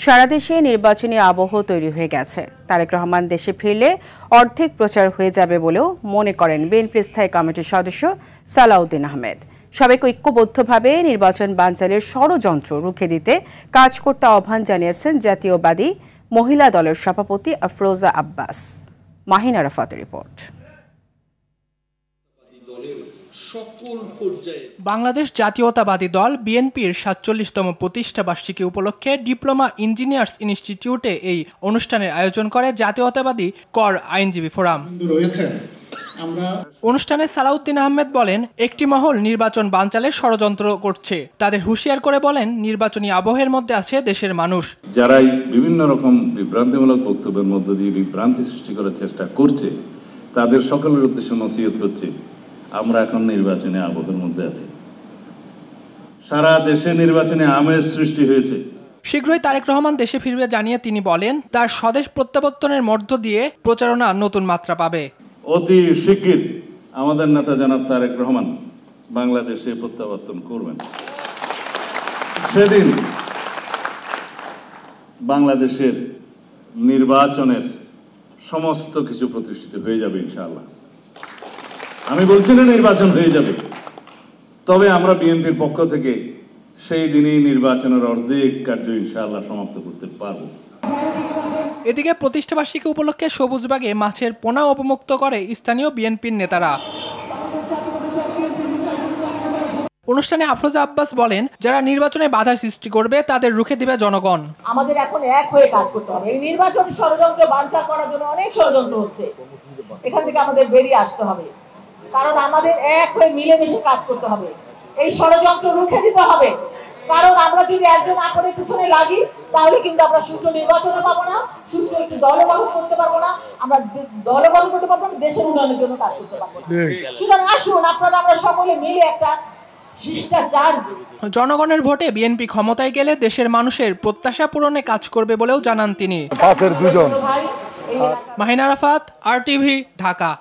সারা দেশে নির্বাচনী আবহ তৈরি হয়ে গেছে। তারেক রহমান দেশে ফিরলে অর্ধেক প্রচার হয়ে যাবে বলেও মনে করেন বিএনপির স্থায়ী কমিটির সদস্য সালাউদ্দিন আহমেদ। সবাইকে ঐক্যবদ্ধভাবে নির্বাচন বানচালের ষড়যন্ত্র রুখে দিতে কাজ করতে আহ্বান জানিয়েছেন জাতীয়বাদী মহিলা দলের সভাপতি আফরোজা আব্বাস। মাহিন আরাফাতের রিপোর্ট। বাংলাদেশ জাতীয়তাবাদী দল বিএনপির ৪৭তম প্রতিষ্ঠা বার্ষিকী উপলক্ষে ডিপ্লোমা ইঞ্জিনিয়ার্স ইনস্টিটিউটে এই অনুষ্ঠানের আয়োজন করে জাতীয়তাবাদী কর আইনজীবী ফোরাম। অনুষ্ঠানে সালাউদ্দিন আহমেদ বলেন, একটি মহল নির্বাচন বানচালের ষড়যন্ত্র করছে। তাদের হুঁশিয়ার করে বলেন, নির্বাচনী আবহের মধ্যে আছে দেশের মানুষ। যারাই বিভিন্ন রকম বিভ্রান্তিমূলক বক্তব্যের মধ্য দিয়ে বিভ্রান্তি সৃষ্টি করার চেষ্টা করছে, তাদের সকলের উদ্দেশ্যে নসিহত হচ্ছে, আমরা এখন নির্বাচনী আবহের মধ্যে আছি। সারা দেশে নির্বাচনী আমেজ সৃষ্টি হয়েছে। শীঘ্রই তারেক রহমান দেশে ফিরবে জানিয়ে তিনি বলেন, তার স্বদেশ প্রত্যাবর্তনের মধ্য দিয়ে প্রচারণা নতুন মাত্রা পাবে। অতি শিগগির আমাদের নেতা জনাব তারেক রহমান বাংলাদেশে প্রত্যাবর্তন করবেন। সেদিন বাংলাদেশের নির্বাচনের সমস্ত কিছু প্রতিষ্ঠিত হয়ে যাবে ইনশাআল্লাহ। আমি বলছি না নির্বাচন হয়ে যাবে, তবে আমরা বিএনপির পক্ষ থেকে সেই দিনই নির্বাচনের অর্ধেক কার্য ইনশাআল্লাহ সমাপ্ত করতে পারব। এদিকে প্রতিষ্ঠাবার্ষিকী উপলক্ষে সবুজবাগে মাছের পোনা অবমুক্ত করে স্থানীয় বিএনপির নেতারা। অনুষ্ঠানে আফরোজা আব্বাস বলেন, যারা নির্বাচনে বাধা সৃষ্টি করবে তাদের রুখে দিবে জনগণ। আমাদের এখন এক হয়ে কাজ করতে হবে। এই নির্বাচন ষড়যন্ত্র বানচাল করার জন্য অনেক ষড়যন্ত্র হচ্ছে, এখান থেকে আমাদের বেরিয়ে আসতে হবে। কারণ আমাদের এক হয়ে মিলেমিশে কাজ করতে হবে, এই ষড়যন্ত্র রুখে দিতে হবে। কারণ আমরা যদি একজন আপনের পিছনে লাগি, তাহলে কিন্তু আমরা সুষ্ঠু নির্বাচনে পাবো না, সুষ্ঠু একটি দল গঠন করতে পারবো না, আমরা দল গঠন করতে পারবো না, দেশের উন্নয়নের জন্য কাজ করতে পারবো না। সুতরাং আসুন আপনারা আমরা সকলে মিলে একটা শিষ্টাচার। জনগণের ভোটে বিএনপি ক্ষমতায় গেলে দেশের মানুষের প্রত্যাশা পূরণে কাজ করবে বলেও জানান তিনি। মাহিন আরাফাত, RTV, ঢাকা।